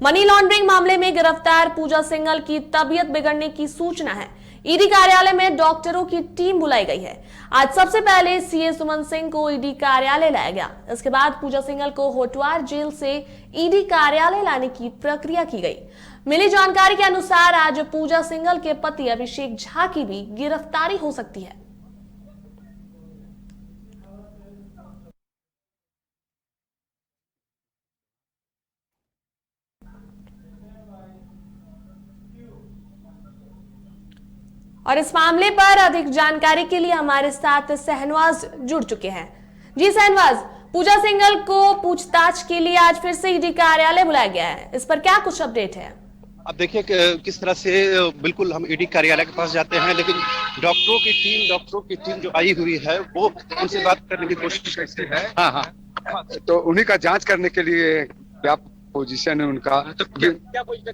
Money laundering मामले में गिरफ्तार पूजा सिंघल की तबीयत बिगड़ने की सूचना है। ईडी कार्यालय में डॉक्टरों की टीम बुलाई गई है। आज सबसे पहले सीए सुमन सिंह को ईडी कार्यालय लाया गया। इसके बाद पूजा सिंघल को होटवार जेल से ईडी कार्यालय लाने की प्रक्रिया की गई। मिली जानकारी के अनुसार आज पूजा सिंघल के पति अभिषेक झा की भी गिरफ्तारी हो सकती है। और इस मामले पर अधिक जानकारी के लिए हमारे साथ शहनवाज जुड़ चुके हैं। जी शहनवाज, पूजा सिंघल को पूछताछ के लिए आज फिर से ईडी कार्यालय बुलाया गया है, इस पर क्या कुछ अपडेट है? अब देखिए किस तरह से बिल्कुल हम ईडी कार्यालय के पास जाते हैं, लेकिन डॉक्टरों की टीम जो आई हुई है वो उनसे बात करने की कोशिश करती है। हाँ, तो उन्हीं का जांच करने के लिए क्या पोजीशन है उनका? तो क्या पोजीशन?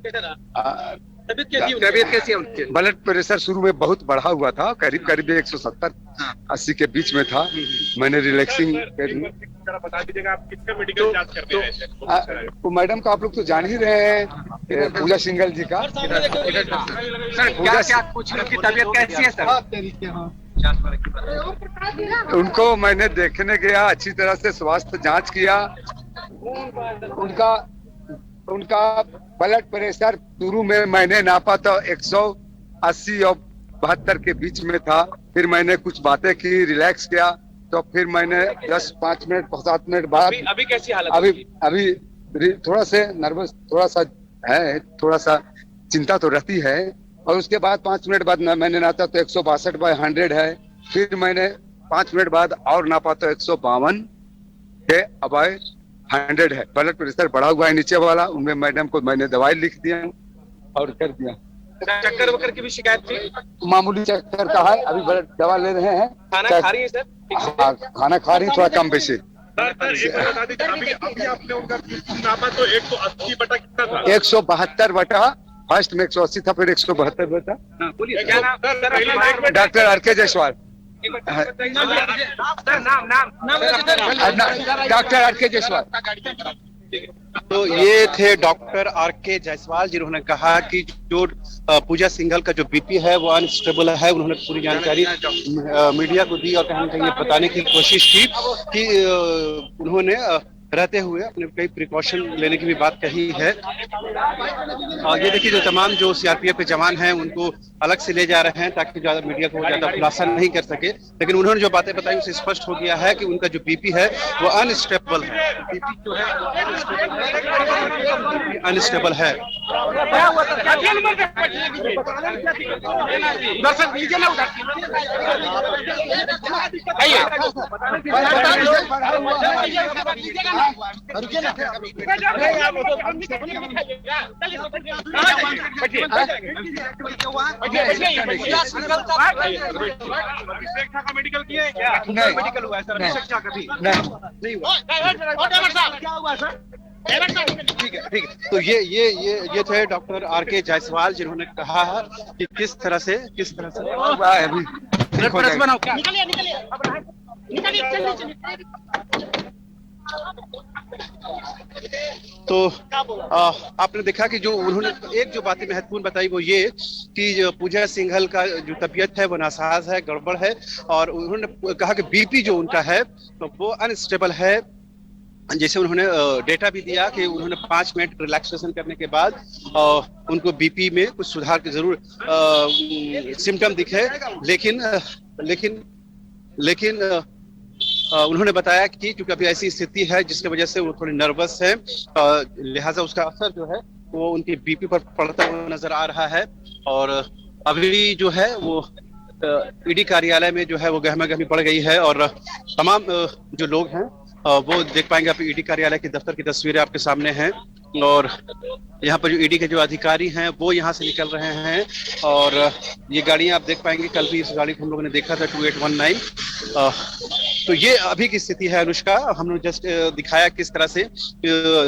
तबीयत कैसी है उनकी? ब्लड प्रेशर शुरू में बहुत बढ़ा हुआ था, करीब 170-80 के बीच में था। मैंने रिलैक्सिंग बता दीजिएगा आप किसका मेडिकल जांच करते हैं? तो मैडम का आप लोग तो जान ही रहे हैं, पूजा सिंघल जी का। क्या कुछ उनकी तबीयत कैसी है सर? उनको मैंने देखने गया, अच्छी तरह से स्वास्थ्य जांच किया। उनका ब्लड प्रेशर शुरू में मैंने नापा तो 180 और 72 के बीच में था। फिर मैंने कुछ बातें की, रिलैक्स किया, तो फिर मैंने 5 मिनट 7 मिनट बाद अभी कैसी हालत? अभी थोड़ा से नर्वस, थोड़ा सा चिंता तो रहती है। और उसके बाद 5 मिनट बाद मैंने नापा तो 162/100 है। फिर मैंने 5 मिनट बाद और नापा तो 152 के अबाय 100 है। ब्लड प्रेशर बढ़ा हुआ है नीचे वाला। उनमें मैडम को मैंने दवाई लिख दिया और कर दिया। चक्कर वक्कर की भी शिकायत थी? मामूली चक्कर का है, अभी दवा ले रहे हैं। खाना खा रही है सर? हाँ, खाना खा रही, थोड़ा कम बेशी। बता दीजिए, अभी आपने उनका नापा तो 180 बटा कितना था? 172 बटा, फर्स्ट में 180 था, फिर 172 बटा। बोलिए क्या नाम? डॉक्टर आर.के. जायसवाल। डॉक्टर आर.के. जायसवाल। तो ये थे डॉक्टर आर.के. जायसवाल, जिन्होंने कहा कि जो पूजा सिंघल का जो बीपी है वो अनस्टेबल है। उन्होंने पूरी जानकारी मीडिया को दी और कहीं ना कहीं बताने की कोशिश की कि उन्होंने रहते हुए अपने कई प्रिकॉशन लेने की भी बात कही है। और ये देखिए, जो तमाम जो सीआरपीएफ के जवान हैं उनको अलग से ले जा रहे हैं ताकि ज्यादा मीडिया को ज्यादा खुलासा नहीं कर सके। लेकिन उन्होंने जो बातें बताई उससे स्पष्ट हो गया है कि उनका जो बीपी है वो अनस्टेबल है। बीपी जो है अनस्टेबल है। मेडिकल किए क्या? मेडिकल हुआ है सर? अभिषेक झा का भी नहीं हुआ। ठीक है। तो ये थे डॉक्टर आर.के. जायसवाल, जिन्होंने कहा कि किस तरह से अभी तो आपने देखा कि जो उन्होंने एक जो बातें महत्वपूर्ण बताई वो ये कि जो पूजा सिंघल का जो तबीयत है वो नासाज है, गड़बड़ है। और उन्होंने कहा कि बीपी जो उनका है तो वो अनस्टेबल है। जैसे उन्होंने डेटा भी दिया कि उन्होंने 5 मिनट रिलैक्सेशन करने के बाद उनको बीपी में कुछ सुधार की जरूर सिम्टम दिखे, लेकिन उन्होंने बताया कि क्योंकि अभी ऐसी स्थिति है जिसकी वजह से वो थोड़ी नर्वस है, लिहाजा उसका असर जो है वो उनकी बीपी पर पड़ता हुआ नजर आ रहा है। और अभी जो है वो ईडी कार्यालय में जो है वो गहमा-गहमी पड़ गई है और तमाम जो लोग हैं वो देख पाएंगे। आप ईडी कार्यालय के दफ्तर की तस्वीरें आपके सामने हैं और यहाँ पर जो ईडी के जो अधिकारी हैं वो यहाँ से निकल रहे हैं। और ये गाड़ियाँ आप देख पाएंगे, कल भी इस गाड़ी को हम लोगों ने देखा था 2819। तो ये अभी की स्थिति है अनुष्का। हमने जस्ट दिखाया किस तरह से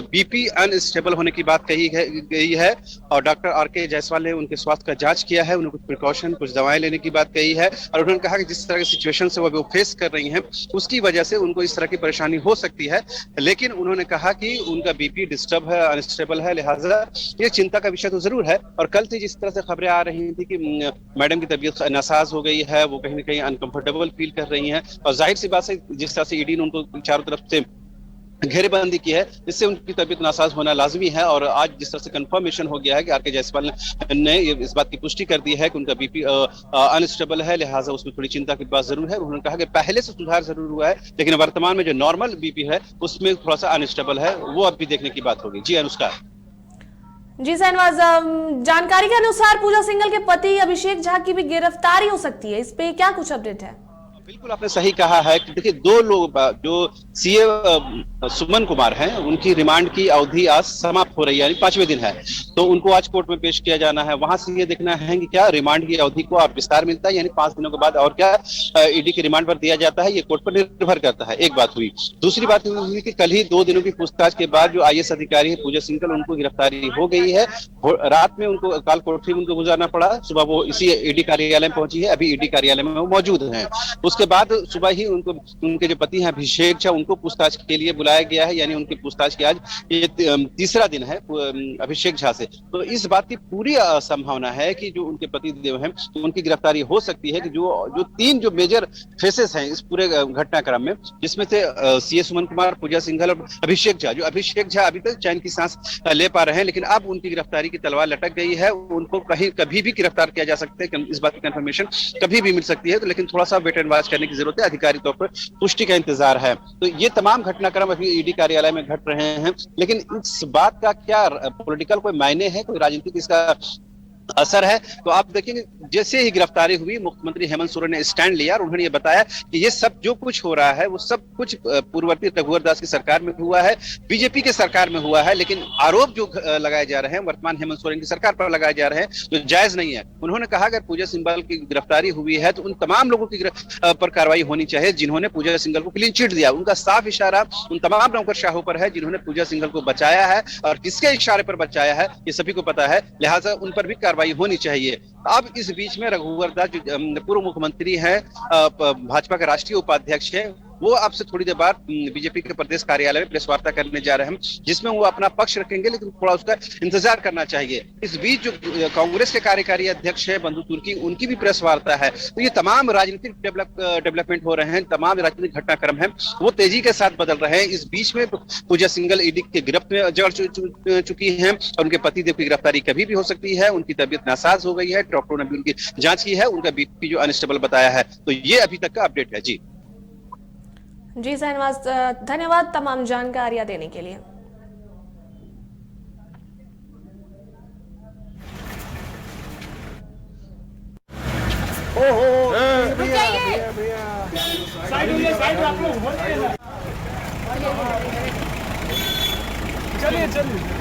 बीपी अनस्टेबल होने की बात कही गई है और डॉक्टर आरके जायसवाल ने उनके स्वास्थ्य का जांच किया है, उन्होंने कुछ प्रिकॉशन, कुछ दवाएं लेने की बात कही है और उन्होंने कहा कि जिस तरह की सिचुएशन से वो फेस कर रही हैं उसकी वजह से उनको इस तरह की परेशानी हो सकती है। लेकिन उन्होंने कहा कि उनका बीपी डिस्टर्ब है, अनस्टेबल है, लिहाजा ये चिंता का विषय तो जरूर है। और कल से जिस तरह से खबरें आ रही थी कि मैडम की तबीयत नासाज हो गई है, वो कहीं ना कहीं अनकंफर्टेबल फील कर रही हैं और जाहिर सी बात है जिस तरह से ईडी ने उनको चारों तरफ से घेरेबंदी की है, इससे उनकी तबीयत नासाज होना लाजमी है। और आज जिस तरह से कंफर्मेशन हो गया है कि आरके जायसवाल ने इस बात की पुष्टि कर दी है कि उनका बीपी अनस्टेबल है, लिहाजा उसमें थोड़ी चिंता की बात जरूर है। उन्होंने कहा कि पहले से सुधार जरूर हुआ है लेकिन वर्तमान में जो नॉर्मल बीपी है उसमें थोड़ा सा अनस्टेबल है, वो अब भी देखने की बात होगी। जी अनुष्का। जी शहनवाज, जानकारी के अनुसार पूजा सिंघल के पति अभिषेक झा की भी गिरफ्तारी हो सकती है, इस पे क्या कुछ अपडेट है? बिल्कुल आपने सही कहा है कि देखिए दो लोग जो सीए सुमन कुमार हैं उनकी रिमांड की अवधि आज समाप्त हो रही है, यानी 5वें दिन है, तो उनको आज कोर्ट में पेश किया जाना है। वहां से ये देखना है कि क्या रिमांड की अवधि को अब विस्तार मिलता है, यानी 5 दिनों के बाद और क्या ईडी की रिमांड पर दिया जाता है, ये कोर्ट पर निर्भर करता है। एक बात हुई। दूसरी बात हुई कि कल ही 2 दिनों की पूछताछ के बाद जो आईएएस अधिकारी है पूजा सिंघल, उनको गिरफ्तारी हो गई है। रात में उनको काल कोठरी में उनको गुजारना पड़ा, सुबह वो इसी ईडी कार्यालय में पहुंची है, अभी ईडी कार्यालय में वो मौजूद है। उसके बाद सुबह ही उनको उनके जो पति हैं अभिषेक झा, उनको पूछताछ के लिए बुलाया गया है, यानी उनकी पूछताछ की आज ये तीसरा दिन है अभिषेक झा से। तो इस बात की पूरी संभावना है कि जो उनके पति देव हैं तो उनकी गिरफ्तारी हो सकती है कि जो 3 जो मेजर फेसेस हैं इस पूरे घटनाक्रम में, जिसमें से सीए सुमन कुमार, पूजा सिंघल और अभिषेक झा। जो अभिषेक झा अभी तक चैन की सांस ले पा रहे हैं, लेकिन अब उनकी गिरफ्तारी की तलवार लटक गई है, उनको कभी भी गिरफ्तार किया जा सकता है, इस बात की कंफर्मेशन कभी भी मिल सकती है। तो लेकिन थोड़ा सा वेट एंड वॉच करने की जरूरत है, अधिकारी तौर पर पुष्टि का इंतजार है। तो ये तमाम घटनाक्रम अभी ईडी कार्यालय में घट रहे हैं, लेकिन इस बात का क्या पॉलिटिकल कोई मायने है, कोई राजनीतिक इसका असर है? तो आप देखेंगे जैसे ही गिरफ्तारी हुई मुख्यमंत्री हेमंत सोरेन ने स्टैंड लिया और उन्होंने ये बताया कि ये सब जो कुछ हो रहा है वो सब कुछ पूर्ववर्ती रघुवर दास की सरकार में हुआ है, बीजेपी के सरकार में हुआ है, लेकिन आरोप जो लगाए जा रहे हैं वर्तमान हेमंत सोरेन की सरकार पर लगाए जा रहे हैं जो जायज नहीं है। उन्होंने कहा अगर पूजा सिंघल की गिरफ्तारी हुई है तो उन तमाम लोगों की पर कार्रवाई होनी चाहिए जिन्होंने पूजा सिंघल को क्लीन चिट दिया। उनका साफ इशारा उन तमाम नौकरशाहों पर है जिन्होंने पूजा सिंघल को बचाया है, और किसके इशारे पर बचाया है ये सभी को पता है, लिहाजा उन पर भी कार्रवाई होनी चाहिए। अब इस बीच में रघुवर दास जो पूर्व मुख्यमंत्री हैं, भाजपा के राष्ट्रीय उपाध्यक्ष हैं, वो अब से थोड़ी देर बाद बीजेपी के प्रदेश कार्यालय में प्रेस वार्ता करने जा रहे हैं, जिसमें वो अपना पक्ष रखेंगे, लेकिन थोड़ा उसका इंतजार करना चाहिए। इस बीच जो कांग्रेस के कार्यकारी अध्यक्ष है बंधु तुर्की, उनकी भी प्रेस वार्ता है। तो ये तमाम राजनीतिक डेवलपमेंट हो रहे हैं, तमाम राजनीतिक घटनाक्रम है वो तेजी के साथ बदल रहे हैं। इस बीच में पूजा सिंघल ईडी के गिरफ्त में जड़ चुकी है और उनके पतिदेव की गिरफ्तारी कभी भी हो सकती है। उनकी तबीयत नासाज हो गई है, डॉक्टरों ने भी उनकी जांच की है, उनका बीपी जो अनस्टेबल बताया है। तो ये अभी तक का अपडेट है। जी शहनवाज, धन्यवाद तमाम जानकारियां देने के लिए। चलिए चलिए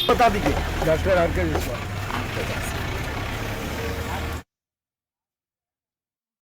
बता दीजिए। Doctor R K Jaiswal.